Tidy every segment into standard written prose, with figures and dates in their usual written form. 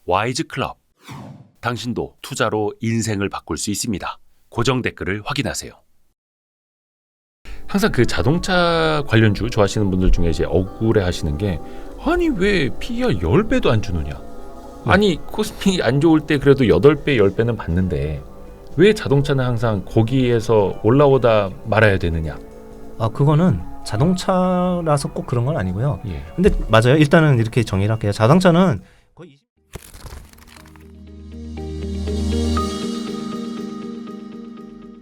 와이즈 클럽. 당신도 투자로 인생을 바꿀 수 있습니다. 고정 댓글을 확인하세요. 항상 그 자동차 관련주 좋아하시는 분들 중에 이제 억울해 하시는 게, 아니 왜 PER 10배도 안 주느냐. 아니 코스피 안 좋을 때 그래도 8배 10배는 받는데 왜 자동차는 항상 거기에서 올라오다 말아야 되느냐. 그거는 자동차라서 꼭 그런 건 아니고요. 예. 근데 맞아요. 일단은 이렇게 정의를 할게요. 자동차는 거의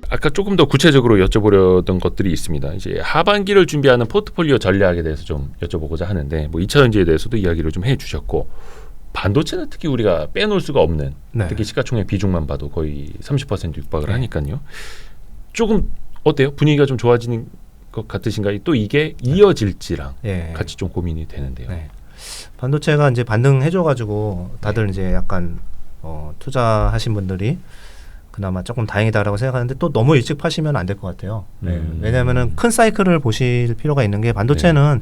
아까 조금 더 구체적으로 여쭤보려던 것들이 있습니다. 이제 하반기를 준비하는 포트폴리오 전략에 대해서 좀 여쭤보고자 하는데, 뭐 2차전지에 대해서도 이야기를 좀 해주셨고, 반도체는 특히 우리가 빼놓을 수가 없는, 네. 특히 시가총액 비중만 봐도 거의 30% 육박을 네. 하니까요. 조금 어때요? 분위기가 좀 좋아지는 것 같으신가요? 또 이게 이어질지랑 예. 같이 좀 고민이 되는데요. 네. 반도체가 이제 반등해줘가지고 다들 이제 약간 투자하신 분들이 그나마 조금 다행이다라고 생각하는데, 또 너무 일찍 파시면 안 될 것 같아요. 네. 왜냐하면은 큰 사이클을 보실 필요가 있는 게, 반도체는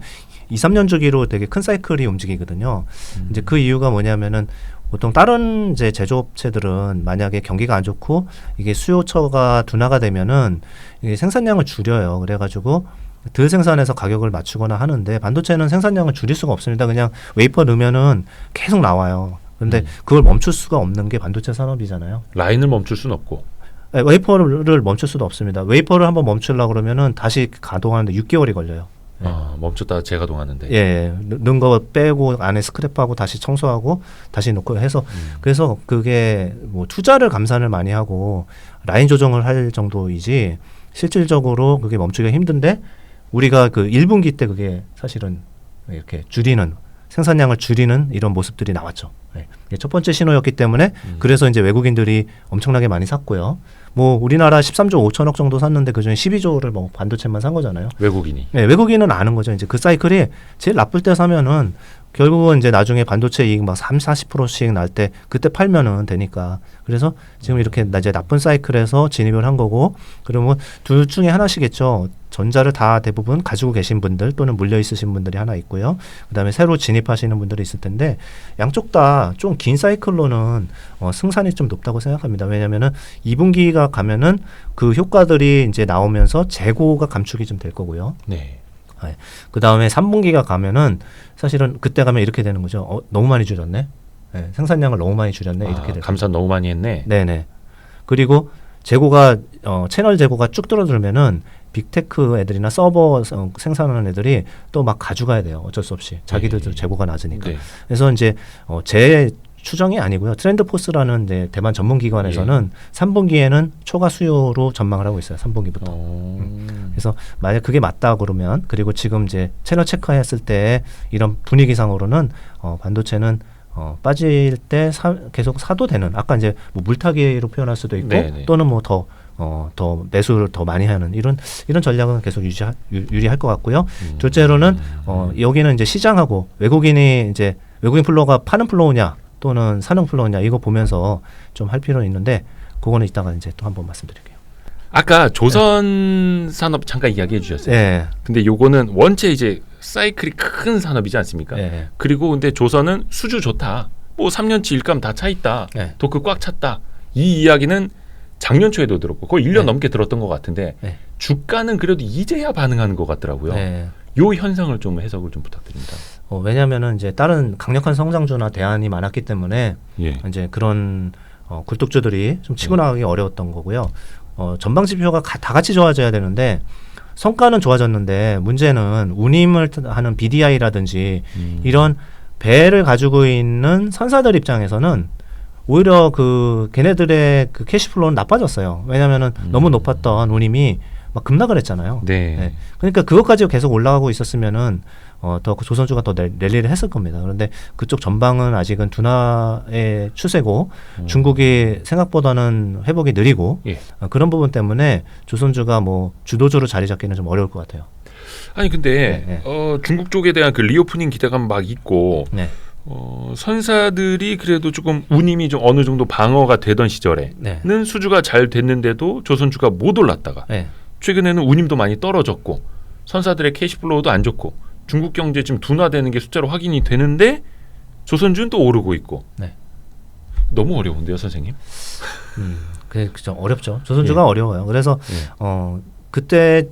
2, 3년 주기로 되게 큰 사이클이 움직이거든요. 이제 그 이유가 뭐냐면은, 보통 다른 이제 제조업체들은 만약에 경기가 안 좋고 이게 수요처가 둔화가 되면은 이게 생산량을 줄여요. 그래가지고 덜 생산해서 가격을 맞추거나 하는데, 반도체는 생산량을 줄일 수가 없습니다. 그냥 웨이퍼 넣으면은 계속 나와요. 근데 그걸 멈출 수가 없는 게 반도체 산업이잖아요. 라인을 멈출 수는 없고. 네, 웨이퍼를 멈출 수도 없습니다. 웨이퍼를 한번 멈추려고 그러면은 다시 가동하는데 6개월이 걸려요. 멈췄다가 재가동하는데. 예, 넣은 거 빼고 안에 스크랩하고 다시 청소하고 다시 넣고 해서, 그래서 그게 뭐 투자를 감산을 많이 하고 라인 조정을 할 정도이지, 실질적으로 그게 멈추기가 힘든데, 우리가 그 1분기 때 그게 사실은 이렇게 줄이는, 생산량을 줄이는 이런 모습들이 나왔죠. 네. 이게 첫 번째 신호였기 때문에 그래서 이제 외국인들이 엄청나게 많이 샀고요. 뭐 우리나라 13조 5천억 정도 샀는데 그중에 12조를 뭐 반도체만 산 거잖아요. 외국인이. 네, 외국인은 아는 거죠. 이제 그 사이클이 제일 나쁠 때 사면은 결국은 이제 나중에 반도체 이익 막 30-40%씩 날 때 그때 팔면은 되니까. 그래서 지금 이렇게 이제 나쁜 사이클에서 진입을 한 거고, 그러면 둘 중에 하나시겠죠. 전자를 다 대부분 가지고 계신 분들 또는 물려 있으신 분들이 하나 있고요. 그다음에 새로 진입하시는 분들이 있을 텐데, 양쪽 다 좀 긴 사이클로는 승산이 좀 높다고 생각합니다. 왜냐하면은 2분기가 가면은 그 효과들이 이제 나오면서 재고가 감축이 좀 될 거고요. 네. 네. 그 다음에 3분기가 가면은 사실은 그때 가면 이렇게 되는 거죠. 너무 많이 줄였네. 네. 생산량을 너무 많이 줄였네. 이렇게 돼요. 감산 너무 많이 했네. 네네. 그리고 재고가 채널 재고가 쭉 줄어들면은 빅테크 애들이나 서버 생산하는 애들이 또 막 가져가야 돼요. 어쩔 수 없이. 자기들도 재고가 낮으니까. 네. 그래서 이제 제 추정이 아니고요. 트렌드포스라는 이제 대만 전문기관에서는 3분기에는 초과 수요로 전망을 하고 있어요. 3분기부터. 그래서 만약 그게 맞다 그러면, 그리고 지금 이제 채널 체크했을 때 이런 분위기상으로는 반도체는 빠질 때 계속 사도 되는, 아까 이제 뭐 물타기로 표현할 수도 있고, 네네. 또는 뭐 더 매수를 더 많이 하는 이런 전략은 계속 유리할 것 같고요. 둘째로는 여기는 이제 시장하고 외국인 플로어가 파는 플로어냐 또는 사는 플로어냐, 이거 보면서 좀 할 필요는 있는데, 그거는 이따가 이제 또 한번 말씀드릴게요. 아까 조선 산업 잠깐 이야기해 주셨어요. 네. 근데 요거는 원체 이제 사이클이 큰 산업이지 않습니까? 네. 그리고 근데 조선은 수주 좋다. 뭐 3년치 일감 다 차 있다. 네. 도크 꽉 찼다. 이 이야기는 작년 초에도 들었고 거의 1년 네. 넘게 들었던 것 같은데, 네. 주가는 그래도 이제야 반응하는 것 같더라고요. 네. 요 현상을 좀 해석을 좀 부탁드립니다. 왜냐하면은 이제 다른 강력한 성장주나 대안이 많았기 때문에 예. 이제 그런 굴뚝주들이 좀 치고 나가기 어려웠던 거고요. 전방 지표가 다 같이 좋아져야 되는데, 성과는 좋아졌는데 문제는 운임을 하는 BDI라든지 이런 배를 가지고 있는 선사들 입장에서는 오히려 걔네들의 그 캐시플로우는 나빠졌어요. 왜냐하면은 너무 높았던 운임이 막 급락을 했잖아요. 네. 네. 그러니까 그것까지 계속 올라가고 있었으면은 더 조선주가 더 랠리를 했을 겁니다. 그런데 그쪽 전방은 아직은 둔화의 추세고, 중국이 생각보다는 회복이 느리고, 예. 그런 부분 때문에 조선주가 뭐 주도주로 자리 잡기는 좀 어려울 것 같아요. 아니 근데 중국 쪽에 대한 그 리오프닝 기대감 막 있고, 네. 선사들이 그래도 조금 운임이 좀 어느 정도 방어가 되던 시절에는 네. 수주가 잘 됐는데도 조선주가 못 올랐다가 네. 최근에는 운임도 많이 떨어졌고 선사들의 캐시플로우도 안 좋고 중국 경제 지금 둔화되는 게 숫자로 확인이 되는데 조선주는 또 오르고 있고. 네. 너무 어려운데요, 선생님? 그게 좀 어렵죠. 조선주가 예. 어려워요. 그래서 예. 그때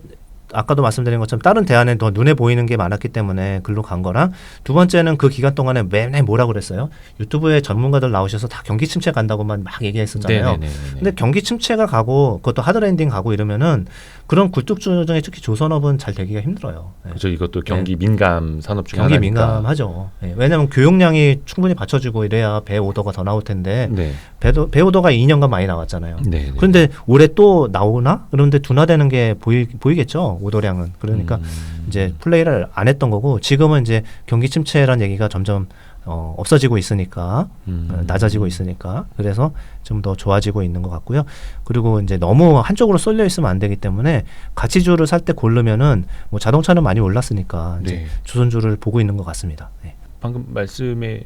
아까도 말씀드린 것처럼 다른 대안에 더 눈에 보이는 게 많았기 때문에 글로 간 거랑, 두 번째는 그 기간 동안에 맨날 뭐라 그랬어요? 유튜브에 전문가들 나오셔서 다 경기 침체 간다고만 막 얘기했었잖아요. 네네네네. 근데 경기 침체가 가고 그것도 하드랜딩 가고 이러면은 그런 굴뚝주 중에 특히 조선업은 잘 되기가 힘들어요. 예. 그렇죠. 이것도 경기 민감 산업 중에 경기 하나니까. 민감하죠. 예. 왜냐하면 교역량이 충분히 받쳐주고 이래야 배 오더가 더 나올 텐데 네. 배 오더가 2년간 많이 나왔잖아요. 네. 그런데 올해 또 나오나? 그런데 둔화되는 게 보이겠죠. 오더량은. 그러니까 이제 플레이를 안 했던 거고, 지금은 이제 경기 침체란 얘기가 점점 없어지고 있으니까, 낮아지고 있으니까, 그래서 좀 더 좋아지고 있는 것 같고요. 그리고 이제 너무 한쪽으로 쏠려 있으면 안 되기 때문에 가치주를 살 때 고르면은 뭐 자동차는 많이 올랐으니까 이제 네. 조선주를 보고 있는 것 같습니다. 네. 방금 말씀에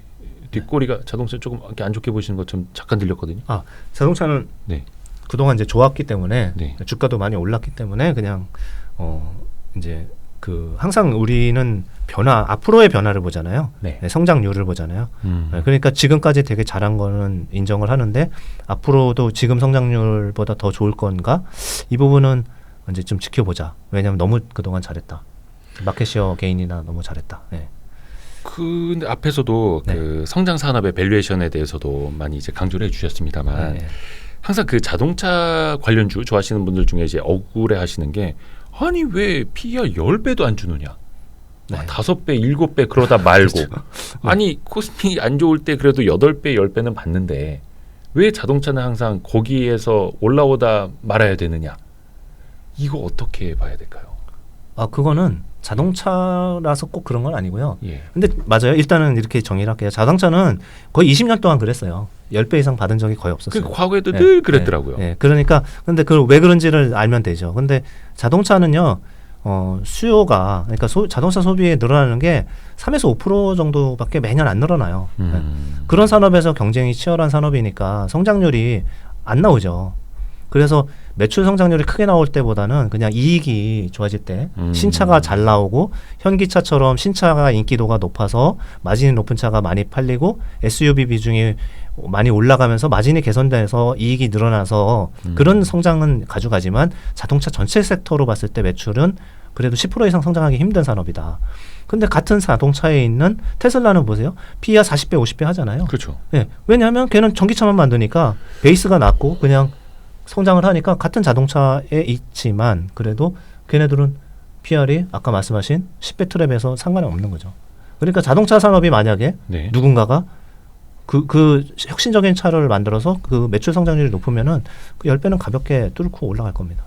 뒷꼬리가 자동차 조금 이렇게 안 좋게 보시는 것처럼 잠깐 들렸거든요. 아, 자동차는 네. 그동안 이제 좋았기 때문에, 네. 주가도 많이 올랐기 때문에 그냥 이제 그 항상 우리는 앞으로의 변화를 보잖아요. 네. 네, 성장률을 보잖아요. 네, 그러니까 지금까지 되게 잘한 거는 인정을 하는데, 앞으로도 지금 성장률보다 더 좋을 건가? 이 부분은 이제 좀 지켜보자. 왜냐하면 너무 그동안 잘했다. 마켓시어 게인이나 너무 잘했다. 네. 근데 앞에서도 네. 그 성장 산업의 밸류에이션에 대해서도 많이 이제 강조를 해주셨습니다만, 네. 항상 그 자동차 관련주 좋아하시는 분들 중에 이제 억울해 하시는 게, 아니 왜 PER 10배도 안 주느냐? 네. 5배, 7배 그러다 말고 그렇죠. 아니 코스피 안 좋을 때 그래도 8배, 10배는 받는데 왜 자동차는 항상 거기에서 올라오다 말아야 되느냐? 이거 어떻게 봐야 될까요? 그거는 자동차라서 꼭 그런 건 아니고요. 예. 근데 맞아요. 일단은 이렇게 정의를 할게요. 자동차는 거의 20년 동안 그랬어요. 10배 이상 받은 적이 거의 없었어요. 그 과거에도 네, 늘 그랬더라고요. 네, 네. 그러니까 근데 그 왜 그런지를 알면 되죠. 근데 자동차는요. 수요가, 그러니까 자동차 소비에 늘어나는 게 3에서 5% 정도밖에 매년 안 늘어나요. 네. 그런 산업에서 경쟁이 치열한 산업이니까 성장률이 안 나오죠. 그래서 매출 성장률이 크게 나올 때보다는 그냥 이익이 좋아질 때, 신차가 잘 나오고 현기차처럼 신차가 인기도가 높아서 마진이 높은 차가 많이 팔리고 SUV 비중이 많이 올라가면서 마진이 개선돼서 이익이 늘어나서 그런 성장은 가져가지만, 자동차 전체 섹터로 봤을 때 매출은 그래도 10% 이상 성장하기 힘든 산업이다. 근데 같은 자동차에 있는 테슬라는 보세요. PER 40배, 50배 하잖아요. 그렇죠. 네. 왜냐하면 걔는 전기차만 만드니까 베이스가 낮고 그냥 성장을 하니까 같은 자동차에 있지만, 그래도 걔네들은 PR이 아까 말씀하신 10배 트랩에서 상관이 없는 거죠. 그러니까 자동차 산업이 만약에 네. 누군가가 그 혁신적인 차를 만들어서 그 매출 성장률이 높으면은 그 10배는 가볍게 뚫고 올라갈 겁니다.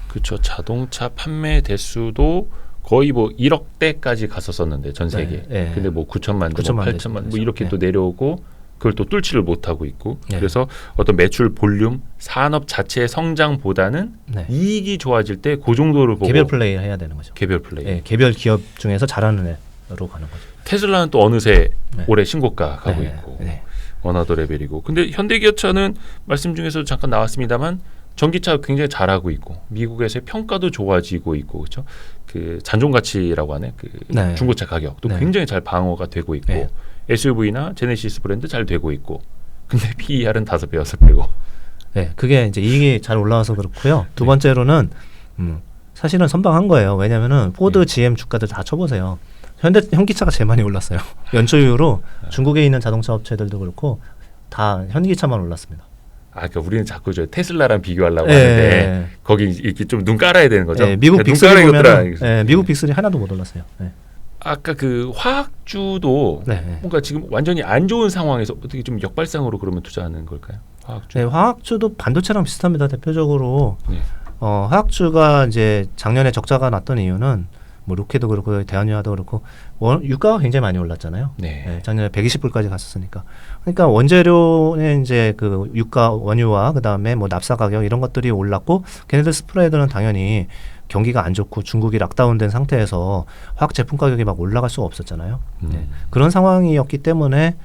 그렇죠. 자동차 판매 대수도 거의 뭐 1억대까지 갔었었는데 전 세계. 네. 근데 뭐 9천만 대, 뭐 8천만 뭐 이렇게 네. 또 내려오고 그걸 또 뚫지를 못하고 있고. 네. 그래서 어떤 매출 볼륨, 산업 자체의 성장보다는 네. 이익이 좋아질 때 그 정도를 보고 개별 플레이 해야 되는 거죠. 개별 플레이. 네, 개별 기업 중에서 잘하는 애로 가는 거죠. 테슬라는 또 어느새 네. 올해 신고가 가고 네. 있고 네. 어나더 레벨이고. 근데 현대기아차는 말씀 중에서 잠깐 나왔습니다만 전기차 굉장히 잘하고 있고 미국에서의 평가도 좋아지고 있고, 그렇죠? 그 잔존 가치라고 하네. 그 네. 중고차 가격도 네. 굉장히 잘 방어가 되고 있고, 네. SUV나 제네시스 브랜드 잘 되고 있고. 근데 PER은 5배, 6배고. 네, 그게 이제 이익이 잘 올라와서 그렇고요. 두 네. 번째로는 사실은 선방한 거예요. 왜냐하면은 포드, GM 주가들 다 쳐보세요. 현기차가 제일 많이 올랐어요. 연초 이후로 중국에 있는 자동차 업체들도 그렇고 다 현기차만 올랐습니다. 그러니까 우리는 자꾸 저 테슬라랑 비교하려고 네. 하는데 거기 이렇게 좀 눈 깔아야 되는 거죠. 네, 미국 눈 빅3 깔아야겠더라. 보면 네, 미국 빅3 하나도 못 올랐어요. 네. 아까 그 화학주도 네. 뭔가 지금 완전히 안 좋은 상황에서 어떻게 좀 역발상으로 그러면 투자하는 걸까요? 화학주. 네, 화학주도 반도체랑 비슷합니다. 대표적으로 네. 화학주가 이제 작년에 적자가 났던 이유는 뭐 로켓도 그렇고 대한유화도 그렇고 유가가 굉장히 많이 올랐잖아요. 네. 네, 작년에 120불까지 갔었으니까. 그러니까 원재료는 이제 그 유가, 원유와 그다음에 뭐 납사 가격 이런 것들이 올랐고, 걔네들 스프레드는 당연히 경기가 안 좋고 중국이 락다운된 상태에서 화학 제품 가격이 막 올라갈 수가 없었잖아요. 네. 그런 상황이었기 때문에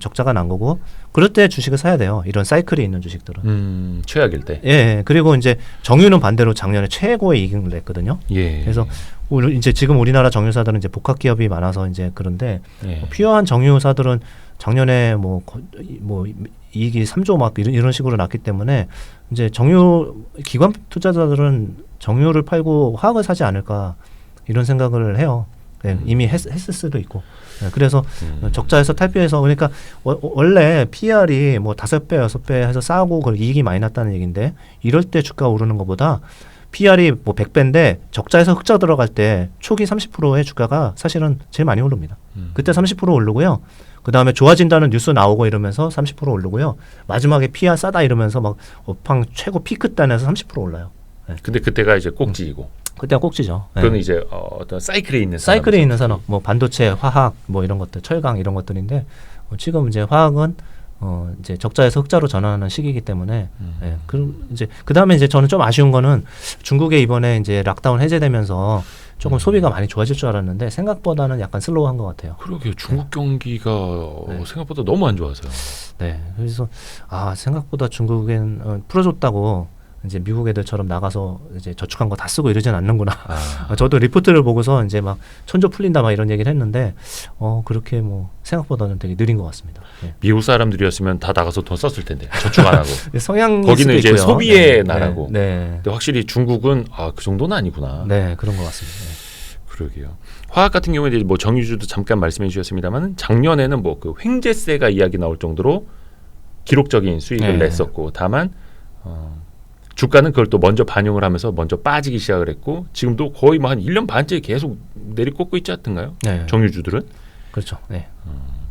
적자가 난 거고, 그럴 때 주식을 사야 돼요. 이런 사이클이 있는 주식들은. 최악일 때. 예. 그리고 이제 정유는 반대로 작년에 최고의 이익을 냈거든요. 예. 그래서 이제 지금 우리나라 정유사들은 이제 복합 기업이 많아서 이제 그런데 예. 필요한 정유사들은 작년에 뭐 이익이 3조 막 이런 식으로 났기 때문에 이제 기관 투자자들은 정유를 팔고 화학을 사지 않을까 이런 생각을 해요. 네, 이미 했을 수도 있고. 네, 그래서 적자에서 탈피해서 그러니까 원래 PR이 뭐 5배, 6배 해서 싸고 이익이 많이 났다는 얘기인데 이럴 때 주가 오르는 것보다 PR이 뭐 100배인데 적자에서 흑자 들어갈 때 초기 30%의 주가가 사실은 제일 많이 오릅니다. 그때 30% 오르고요. 그 다음에 좋아진다는 뉴스 나오고 이러면서 30% 오르고요. 마지막에 PR 싸다 이러면서 막 업황 최고 피크 단에서 30% 올라요. 네. 근데 그때가 이제 꼭지이고. 그때가 꼭지죠. 그거는 네. 이제 어떤 사이클에 있는 사이클에 있는 산업, 뭐 반도체, 화학, 뭐 이런 것들, 철강 이런 것들인데 지금 이제 화학은 이제 적자에서 흑자로 전환하는 시기이기 때문에 예, 그 다음에 이제 저는 좀 아쉬운 거는 중국에 이번에 이제 락다운 해제되면서 조금 소비가 많이 좋아질 줄 알았는데 생각보다는 약간 슬로우한 것 같아요. 그러게요. 중국 경기가 생각보다 너무 안 좋아서요. 네, 그래서 생각보다 중국엔 풀어줬다고 이제 미국 애들처럼 나가서 이제 저축한 거 다 쓰고 이러진 않는구나. 저도 리포트를 보고서 이제 막 천조 풀린다 막 이런 얘기를 했는데 그렇게 뭐 생각보다는 되게 느린 것 같습니다. 네. 미국 사람들이었으면 다 나가서 돈 썼을 텐데 저축 안 하고. 성향이 거기는 이제 있고요. 소비의 나라고. 네. 근데 확실히 중국은 그 정도는 아니구나. 네, 그런 것 같습니다. 네. 그러게요. 화학 같은 경우에 이제 뭐 정유주도 잠깐 말씀해 주셨습니다만 작년에는 뭐 그 횡재세가 이야기 나올 정도로 기록적인 수익을 냈었고 다만 주가는 그걸 또 먼저 반영을 하면서 먼저 빠지기 시작을 했고 지금도 거의 뭐 한 1년 반째 계속 내리꽂고 있지 않던가요? 네. 정유주들은? 그렇죠. 네.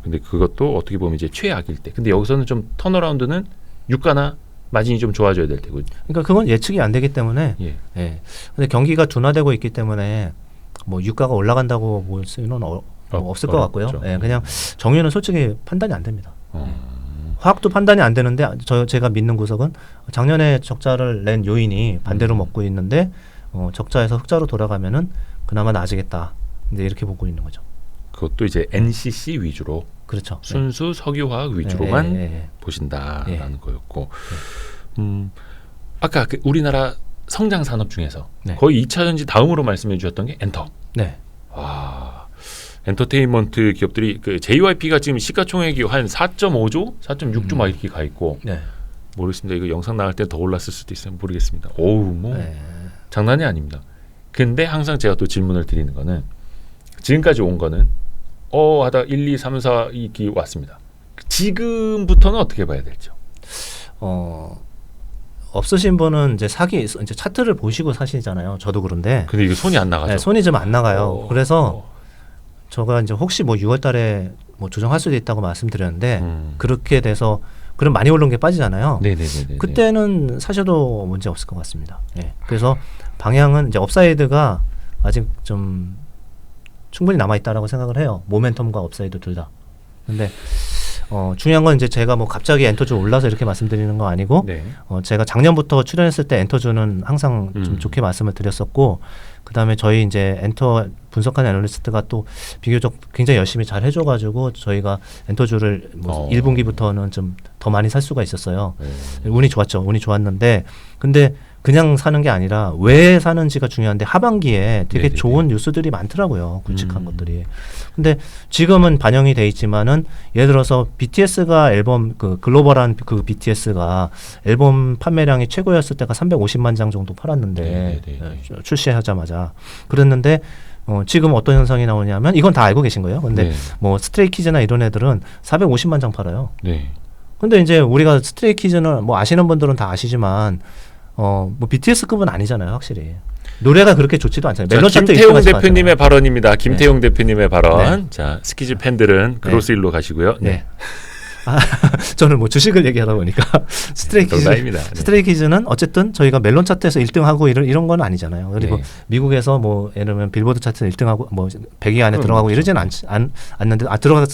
근데 그것도 어떻게 보면 이제 최악일 때. 근데 여기서는 좀 턴어라운드는 유가나 마진이 좀 좋아져야 될 테고. 그러니까 그건 예측이 안 되기 때문에. 예. 예. 근데 경기가 둔화되고 있기 때문에 뭐 유가가 올라간다고 볼 수는 없을 것 같고요. 예. 그냥 정유는 솔직히 판단이 안 됩니다. 화학도 판단이 안 되는데 제가 믿는 구석은 작년에 적자를 낸 요인이 반대로 먹고 있는데 적자에서 흑자로 돌아가면은 그나마 나아지겠다. 이제 이렇게 보고 있는 거죠. 그것도 이제 NCC 위주로, 그렇죠. 순수 석유화학 위주로만 보신다라는 거였고, 아까 그 우리나라 성장 산업 중에서 거의 2차 전지 다음으로 말씀해 주셨던 게 엔터. 네. 와. 엔터테인먼트 기업들이 그 JYP가 지금 시가총액이 한 4.5조, 4.6조 막 이렇게 가 있고 모르겠습니다. 이거 영상 나갈 때 더 올랐을 수도 있어요. 모르겠습니다. 뭐 장난이 아닙니다. 근데 항상 제가 또 질문을 드리는 거는 지금까지 온 거는 하다 1, 2, 3, 4 이기 왔습니다. 지금부터는 어떻게 봐야 될지요? 없으신 분은 이제 이제 차트를 보시고 사시잖아요. 저도 그런데. 근데 이게 손이 안 나가죠. 네, 손이 좀 안 나가요. 그래서 제가 이제 혹시 뭐 6월달에 뭐 조정할 수도 있다고 말씀드렸는데 그렇게 돼서 그럼 많이 오른 게 빠지잖아요. 네네네. 그때는 사셔도 문제 없을 것 같습니다. 네. 그래서 방향은 이제 업사이드가 아직 좀 충분히 남아 있다라고 생각을 해요. 모멘텀과 업사이드 둘 다. 근데 중요한 건 이제 제가 뭐 갑자기 엔터주 올라서 이렇게 말씀드리는 거 아니고 제가 작년부터 출연했을 때 엔터주는 항상 좀 좋게 말씀을 드렸었고 그다음에 저희 이제 엔터 분석하는 애널리스트가 또 비교적 굉장히 열심히 잘 해줘가지고 저희가 엔터주를 뭐 1분기부터는 좀 더 많이 살 수가 있었어요. 운이 좋았죠. 운이 좋았는데 근데 그냥 사는 게 아니라 왜 사는지가 중요한데 하반기에 되게 좋은 뉴스들이 많더라고요. 굵직한 것들이. 근데 지금은 반영이 돼 있지만은 예를 들어서 BTS가 앨범 그 글로벌한 그 BTS가 앨범 판매량이 최고였을 때가 350만 장 정도 팔았는데 출시하자마자 그랬는데 지금 어떤 현상이 나오냐면 이건 다 알고 계신 거예요. 근데 뭐 스트레이키즈나 이런 애들은 450만 장 팔아요. 근데 이제 우리가 스트레이키즈는 뭐 아시는 분들은 다 아시지만 뭐 BTS급은 아니잖아요, 확실히. 노래가 그렇게 좋지도 않잖아요. 멜론 차트 김태용 대표님의 발언입니다. 김태용 대표님의 발언. 자, 스키즈 팬들은 그로스일로 가시고요. 저는 뭐 주식을 얘기하다 보니까 스트레이키즈는 어쨌든 저희가 멜론 차트에서 1등하고 이런 건 아니잖아요. 그리고 미국에서 뭐 예를 들면 빌보드 차트 1등하고 뭐 100위 안에 들어가고 이러진 않는데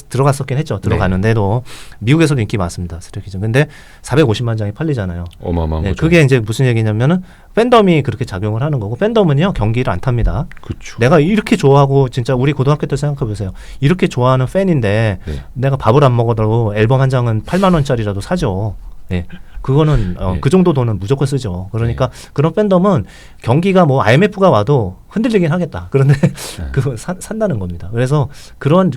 들어갔었긴 했죠. 들어가는데도 미국에서도 인기 많습니다. 스트레이키즈. 근데 450만 장이 팔리잖아요. 어마어마한 거죠. 그게 이제 무슨 얘기냐면은 팬덤이 그렇게 작용을 하는 거고 팬덤은요 경기를 안 탑니다. 그쵸. 내가 이렇게 좋아하고 진짜 우리 고등학교 때 생각해 보세요. 이렇게 좋아하는 팬인데 내가 밥을 안 먹어도 앨범 한 장은 8만 원짜리라도 사죠. 그거는 네. 그 정도 돈은 무조건 쓰죠. 그러니까 그런 팬덤은 경기가 뭐 IMF가 와도 흔들리긴 하겠다. 그런데 그거 산다는 겁니다. 그래서 그런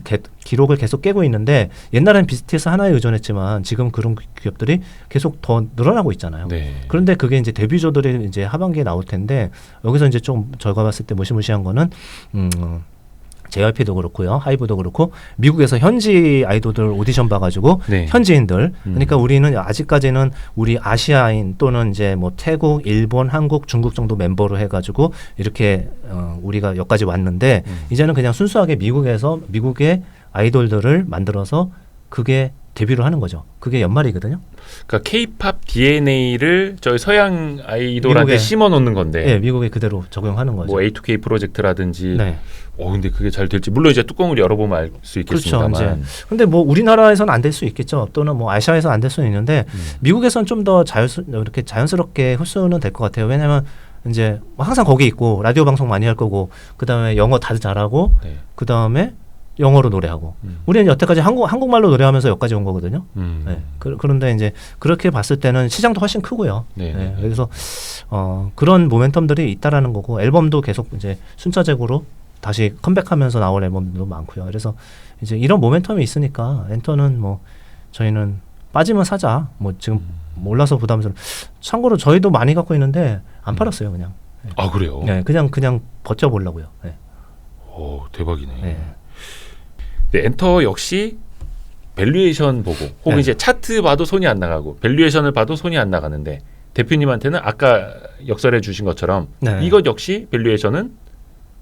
기록을 계속 깨고 있는데 옛날엔 비스트에서 하나에 의존했지만 지금 그런 기업들이 계속 더 늘어나고 있잖아요. 네. 그런데 그게 이제 데뷔조들이 이제 하반기에 나올 텐데 여기서 이제 좀 저가 봤을 때 무시무시한 거는 JYP도 그렇고요, 하이브도 그렇고 미국에서 현지 아이돌들 오디션 봐가지고 네. 현지인들, 그러니까 우리는 아직까지는 우리 아시아인 또는 이제 뭐 태국, 일본, 한국, 중국 정도 멤버로 해가지고 이렇게 우리가 여기까지 왔는데 이제는 그냥 순수하게 미국에서 미국의 아이돌들을 만들어서 그게 데뷔를 하는 거죠. 그게 연말이거든요. 그러니까 K-팝 DNA를 저희 서양 아이돌한테 미국에, 심어 놓는 건데. 네, 미국에 그대로 적용하는 거죠. 뭐 A2K 프로젝트라든지. 네. 근데 그게 잘 될지 물론 이제 뚜껑을 열어보면 알 수 있겠습니다만. 그렇죠. 이제 근데 뭐 우리나라에서는 안 될 수 있겠죠. 또는 뭐 아시아에서 안 될 수는 있는데 미국에서는 좀 더 이렇게 자연스럽게 흡수는 될 것 같아요. 왜냐하면 이제 항상 거기 있고 라디오 방송 많이 할 거고 그 다음에 영어 다들 잘하고 네. 그 다음에 영어로 노래하고 우리는 여태까지 한국말로 노래하면서 여기까지 온 거거든요. 네. 그런데 이제 그렇게 봤을 때는 시장도 훨씬 크고요. 네. 그래서 그런 모멘텀들이 있다라는 거고 앨범도 계속 이제 순차적으로 다시 컴백하면서 나올 앨범도 많고요. 그래서 이제 이런 모멘텀이 있으니까 엔터는 뭐 저희는 빠지면 사자. 뭐 지금 몰라서 부담스러워. 참고로 저희도 많이 갖고 있는데 안 팔았어요, 그냥. 네. 아 그래요? 네, 그냥 버텨보려고요. 네. 오 대박이네. 네. 네, 엔터 역시 밸류에이션 보고 혹은 네. 이제 차트 봐도 손이 안 나가고 밸류에이션을 봐도 손이 안 나가는데 대표님한테는 아까 역설해 주신 것처럼 네. 이것 역시 밸류에이션은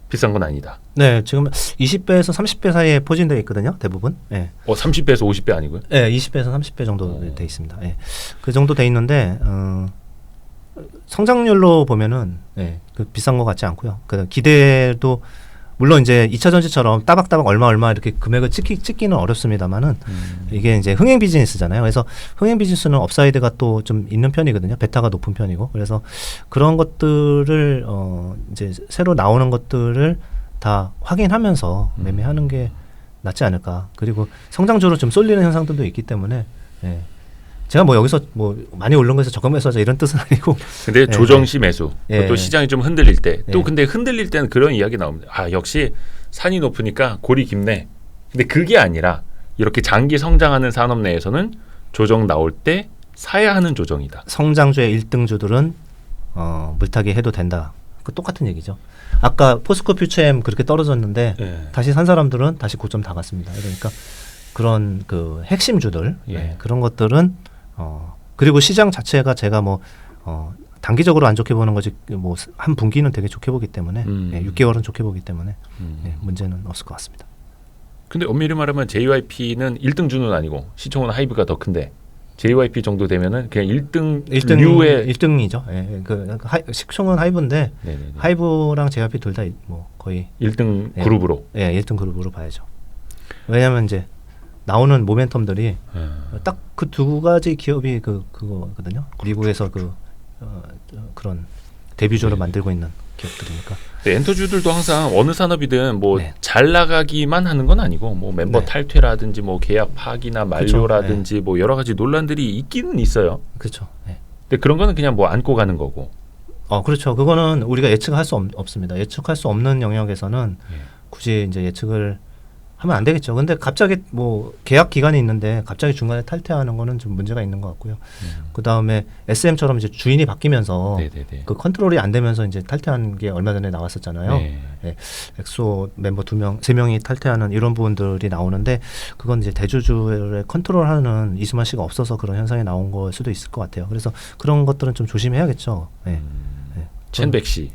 비싼 건 아니다. 네, 지금 20배에서 30배 사이에 포진되어 있거든요, 대부분. 네. 30배에서 50배 아니고요? 네, 20배에서 30배 정도 돼 있습니다. 네. 그 정도 돼 있는데 성장률로 보면은 그 비싼 것 같지 않고요. 그 기대도 물론 이제 2차 전지처럼 따박따박 얼마 이렇게 금액을 찍기는 어렵습니다만은 이게 이제 흥행 비즈니스잖아요. 그래서 흥행 비즈니스는 업사이드가 또 좀 있는 편이거든요. 베타가 높은 편이고. 그래서 그런 것들을 이제 새로 나오는 것들을 다 확인하면서 매매하는 게 낫지 않을까. 그리고 성장주로 좀 쏠리는 현상들도 있기 때문에 제가 뭐 여기서 뭐 많이 오른 거에서 적금 매수하자 이런 뜻은 아니고. 근데 조정시 매수. 또 시장이 좀 흔들릴 때. 또 근데 흔들릴 때는 그런 이야기 나옵니다. 역시 산이 높으니까 골이 깊네. 근데 그게 아니라 이렇게 장기 성장하는 산업 내에서는 조정 나올 때 사야 하는 조정이다. 성장주의 1등주들은 물타기 해도 된다. 그 똑같은 얘기죠. 아까 포스코 퓨처엠 그렇게 떨어졌는데 다시 산 사람들은 다시 고점 다 갔습니다. 그러니까 그런 그 핵심주들 그런 것들은 그리고 시장 자체가 제가 뭐 단기적으로 안 좋게 보는 거지 뭐 한 분기는 되게 좋게 보기 때문에 6개월은 좋게 보기 때문에 문제는 없을 것 같습니다. 근데 엄밀히 말하면 JYP는 1등주는 아니고 시총은 하이브가 더 큰데 JYP 정도 되면은 그냥 1등 류의 1등이죠. 시총은 하이브인데 네네네. 하이브랑 JYP 둘 다 뭐 거의 1등 그룹으로. 1등 그룹으로 봐야죠. 왜냐하면 이제 나오는 모멘텀들이 딱 그 두 가지 기업이 그거거든요. 미국에서 그런 데뷔조를 만들고 있는 기업들이니까. 네, 엔터주들도 항상 어느 산업이든 뭐 잘 나가기만 하는 건 아니고 뭐 멤버 탈퇴라든지 뭐 계약 파기나 만료라든지 뭐 여러 가지 논란들이 있기는 있어요. 그렇죠. 근데 그런 거는 그냥 뭐 안고 가는 거고. 그렇죠. 그거는 우리가 예측할 수 없습니다. 예측할 수 없는 영역에서는 굳이 이제 예측을 하면 안 되겠죠. 근데 갑자기 뭐 계약 기간이 있는데 갑자기 중간에 탈퇴하는 거는 좀 문제가 있는 것 같고요. 그 다음에 SM처럼 이제 주인이 바뀌면서 그 컨트롤이 안 되면서 이제 탈퇴한 게 얼마 전에 나왔었잖아요. 엑소 멤버 3명이 탈퇴하는 이런 부분들이 나오는데 그건 이제 대주주를 컨트롤하는 이수만 씨가 없어서 그런 현상이 나온 걸 수도 있을 것 같아요. 그래서 그런 것들은 좀 조심해야겠죠. 첸백 씨.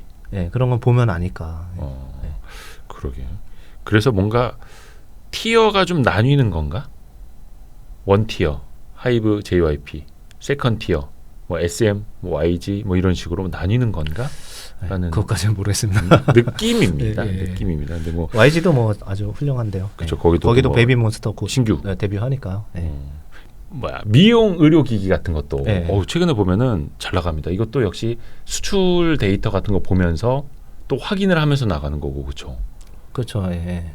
그런 건 보면 아니까. 그러게. 그래서 뭔가 티어가 좀 나뉘는 건가? 원 티어, 하이브, JYP, 세컨 티어, 뭐 SM, 뭐 YG, 뭐 이런 식으로 나뉘는 건가? 라는 그것까지는 모르겠습니다. 느낌입니다. 느낌입니다. 근데 뭐 YG도 뭐 아주 훌륭한데요. 그렇죠. 거기도 뭐 베이비몬스터 신규 데뷔하니까요. 미용 의료기기 같은 것도 최근에 보면은 잘 나갑니다. 이것도 역시 수출 데이터 같은 거 보면서 또 확인을 하면서 나가는 거고 그렇죠. 그렇죠.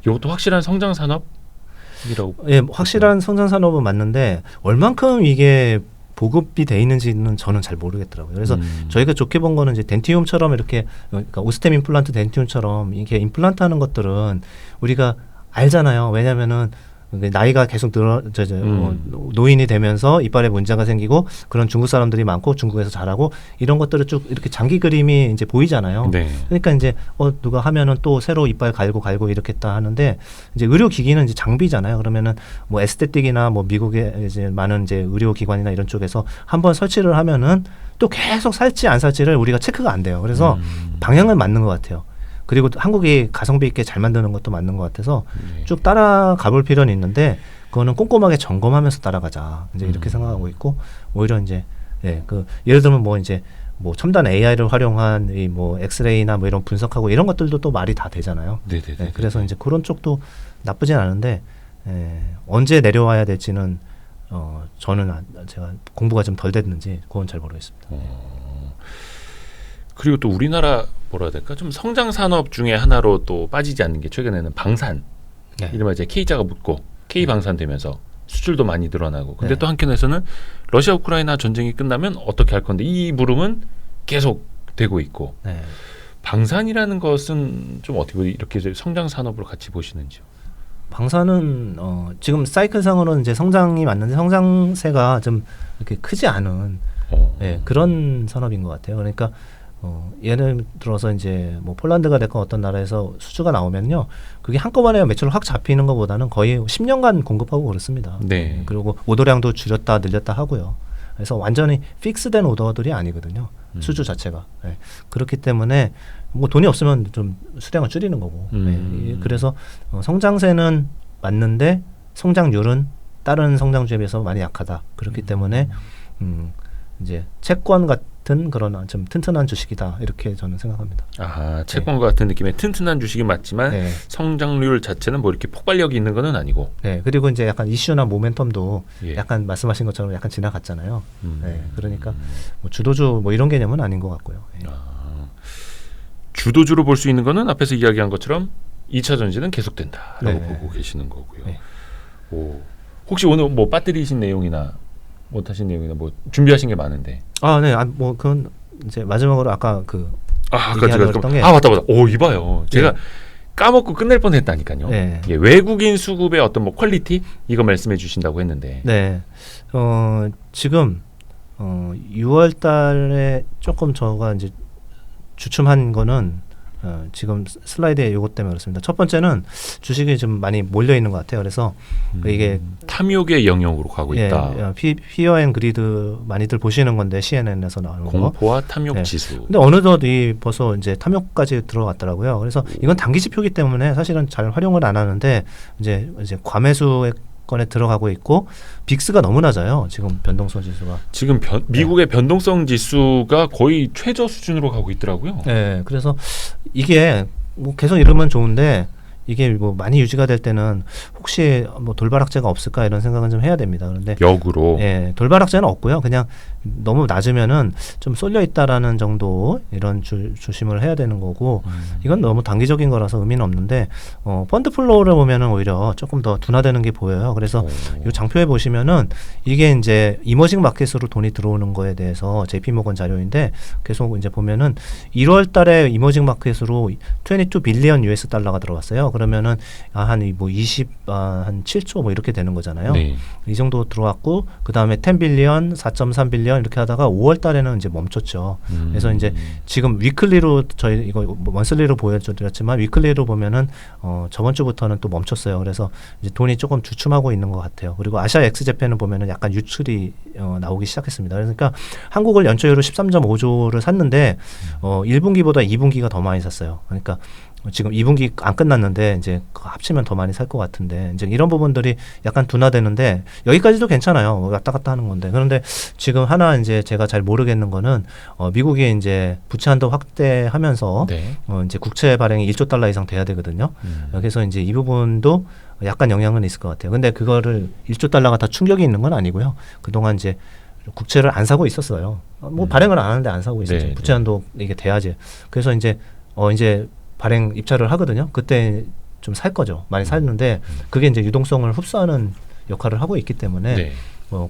이것도 확실한 성장 산업이라고. 확실한 성장 산업은 맞는데 얼만큼 이게 보급이 돼 있는지는 저는 잘 모르겠더라고요. 그래서 저희가 좋게 본 거는 이제 덴티움처럼 이렇게 그러니까 오스템 임플란트 덴티움처럼 이게 임플란트 하는 것들은 우리가 알잖아요. 왜냐면은 나이가 계속 노인이 되면서 이빨에 문제가 생기고 그런 중국 사람들이 많고 중국에서 자라고 이런 것들을 쭉 이렇게 장기 그림이 이제 보이잖아요. 네. 그러니까 이제 누가 하면은 또 새로 이빨 갈고 이렇겠다 하는데 이제 의료기기는 이제 장비잖아요. 그러면은 뭐 에스테틱이나 뭐 미국에 이제 많은 이제 의료기관이나 이런 쪽에서 한번 설치를 하면은 또 계속 살지 안 살지를 우리가 체크가 안 돼요. 그래서 방향은 맞는 것 같아요. 그리고 한국이 가성비 있게 잘 만드는 것도 맞는 것 같아서 쭉 따라가 볼 필요는 있는데 그거는 꼼꼼하게 점검하면서 따라가자 이제 이렇게 생각하고 있고 오히려 이제 예를 들면 뭐 이제 뭐 첨단 AI를 활용한 이 뭐 엑스레이나 뭐 이런 분석하고 이런 것들도 또 말이 다 되잖아요. 네네네. 그래서 이제 그런 쪽도 나쁘진 않은데 언제 내려와야 될지는 저는 제가 공부가 좀 덜 됐는지 그건 잘 모르겠습니다. 그리고 또 우리나라 뭐라 해야 될까 좀 성장 산업 중에 하나로 또 빠지지 않는 게 최근에는 방산 이른바 이제 K자가 붙고 K 방산되면서 수출도 많이 늘어나고 근데 또 한편에서는 러시아 우크라이나 전쟁이 끝나면 어떻게 할 건데 이 물음은 계속 되고 있고 방산이라는 것은 좀 어떻게 이렇게 성장 산업으로 같이 보시는지요? 방산은 지금 사이클상으로는 이제 성장이 맞는데 성장세가 좀 이렇게 크지 않은 그런 산업인 것 같아요. 그러니까 예를 들어서 이제 뭐 폴란드가 됐건 어떤 나라에서 수주가 나오면요, 그게 한꺼번에 매출 확 잡히는 것보다는 거의 10년간 공급하고 그렇습니다. 네. 그리고 오더량도 줄였다 늘렸다 하고요. 그래서 완전히 픽스된 오더들이 아니거든요. 수주 자체가. 그렇기 때문에 뭐 돈이 없으면 좀 수량을 줄이는 거고. 그래서 성장세는 맞는데 성장률은 다른 성장주에 비해서 많이 약하다. 그렇기 때문에 이제 채권 같은 그런 좀 튼튼한 주식이다 이렇게 저는 생각합니다. 채권과 같은 느낌의 튼튼한 주식이 맞지만 성장률 자체는 뭐 이렇게 폭발력이 있는 건 아니고. 그리고 이제 약간 이슈나 모멘텀도 약간 말씀하신 것처럼 약간 지나갔잖아요. 그러니까 뭐 주도주 뭐 이런 개념은 아닌 것 같고요. 주도주로 볼 수 있는 거는 앞에서 이야기한 것처럼 2차 전지는 계속된다라고 보고 계시는 거고요. 혹시 오늘 뭐 빠뜨리신 내용이나 못하신 내용이나 뭐 준비하신 게 많은데. 뭐 그건 이제 마지막으로 아까 아까 제가 맞다. 이봐요. 제가 까먹고 끝낼 뻔했다니까요. 외국인 수급의 어떤 뭐 퀄리티 이거 말씀해 주신다고 했는데. 지금 6월달에 조금 저가 이제 주춤한 거는 지금 슬라이드에 요것 때문에 그렇습니다. 첫 번째는 주식이 좀 많이 몰려 있는 것 같아요. 그래서 이게 탐욕의 영역으로 가고 있다. 피어 앤 그리드 많이들 보시는 건데 CNN에서 나오는 공포와 탐욕 지수. 근데 어느덧 벌써 이제 탐욕까지 들어갔더라고요. 그래서 이건 단기 지표이기 때문에 사실은 잘 활용을 안 하는데 이제 과매수에 건에 들어가고 있고 빅스가 너무 낮아요. 지금 변동성 지수가. 지금 미국의 변동성 지수가 거의 최저 수준으로 가고 있더라고요. 그래서 이게 뭐 계속 이러면 좋은데 이게 뭐 많이 유지가 될 때는 혹시 뭐 돌발악재가 없을까 이런 생각은 좀 해야 됩니다. 그런데 역으로 돌발악재는 없고요. 그냥 너무 낮으면은 좀 쏠려 있다라는 정도 이런 조심을 해야 되는 거고 이건 너무 단기적인 거라서 의미는 없는데 펀드 플로우를 보면은 오히려 조금 더 둔화되는 게 보여요. 그래서 이 장표에 보시면은 이게 이제 이머징 마켓으로 돈이 들어오는 거에 대해서 JP모건 자료인데 계속 이제 보면은 1월달에 이머징 마켓으로 22 빌리언 US 달러가 들어왔어요. 그러면은 한 7조 뭐 이렇게 되는 거잖아요. 이 정도 들어왔고 그 다음에 10 빌리언, 4.3 빌리언 이렇게 하다가 5월 달에는 이제 멈췄죠. 그래서 이제 지금 위클리로 저희 이거 먼슬리로 보여드렸지만 위클리로 보면은 저번 주부터는 또 멈췄어요. 그래서 이제 돈이 조금 주춤하고 있는 것 같아요. 그리고 아시아 엑스제팬은 보면은 약간 유출이 나오기 시작했습니다. 그러니까 한국을 연초율로 13.5조를 샀는데 1분기보다 2분기가 더 많이 샀어요. 그러니까 지금 2분기 안 끝났는데 이제 합치면 더 많이 살 것 같은데 이제 이런 부분들이 약간 둔화되는데 여기까지도 괜찮아요. 왔다 갔다 하는 건데 그런데 지금 하나 이제 제가 잘 모르겠는 거는 미국이 이제 부채 한도 확대하면서 이제 국채 발행이 1조 달러 이상 돼야 되거든요. 그래서 이제 이 부분도 약간 영향은 있을 것 같아요. 근데 그거를 1조 달러가 다 충격이 있는 건 아니고요. 그동안 이제 국채를 안 사고 있었어요. 뭐 발행을 안 하는데 안 사고 있었죠. 부채 한도 이게 돼야지. 그래서 이제 발행 입찰을 하거든요. 그때 좀 살 거죠. 많이 샀는데 그게 이제 유동성을 흡수하는 역할을 하고 있기 때문에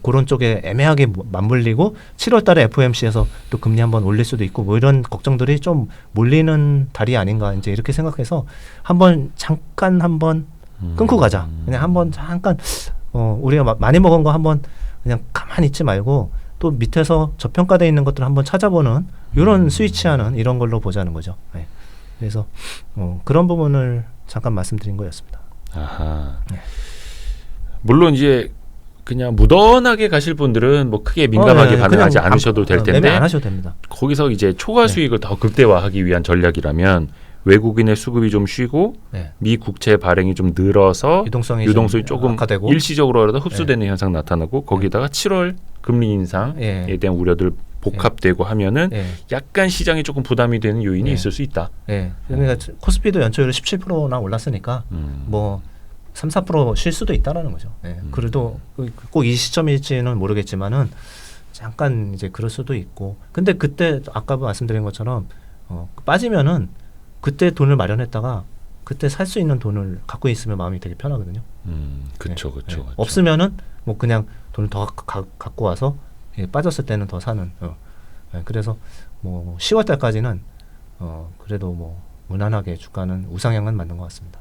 그런 쪽에 애매하게 맞물리고 7월달에 FOMC에서 또 금리 한번 올릴 수도 있고 뭐 이런 걱정들이 좀 몰리는 달이 아닌가 이제 이렇게 생각해서 한번 잠깐 한번 끊고 가자. 그냥 한번 잠깐 우리가 많이 먹은 거 한번 그냥 가만히 있지 말고 또 밑에서 저평가되어 있는 것들을 한번 찾아보는 이런 스위치하는 이런 걸로 보자는 거죠. 네. 그래서 그런 부분을 잠깐 말씀드린 거였습니다. 아하. 네. 물론 이제 그냥 무던하게 가실 분들은 뭐 크게 민감하게 네, 반응하지 않으셔도 될 텐데 매매 안 하셔도 됩니다. 거기서 이제 초과 수익을 더 극대화하기 위한 전략이라면 외국인의 수급이 좀 쉬고 미 국채 발행이 좀 늘어서 유동성이 조금 악화되고 일시적으로라도 흡수되는 현상 나타나고 거기다가 7월 금리 인상에 대한 우려들 복합되고 하면은 약간 시장이 조금 부담이 되는 요인이 있을 수 있다. 그러니까 코스피도 연초율 17%나 올랐으니까 뭐 3, 4% 쉴 수도 있다라는 거죠. 그래도 꼭 이 시점일지는 모르겠지만은 잠깐 이제 그럴 수도 있고. 근데 그때 아까 말씀드린 것처럼 빠지면은 그때 돈을 마련했다가 그때 살 수 있는 돈을 갖고 있으면 마음이 되게 편하거든요. 그렇죠, 그렇죠. 없으면은 뭐 그냥 돈을 더 갖고 와서 빠졌을 때는 더 사는. 그래서 뭐 10월 달까지는 그래도 뭐 무난하게 주가는 우상향은 맞는 것 같습니다.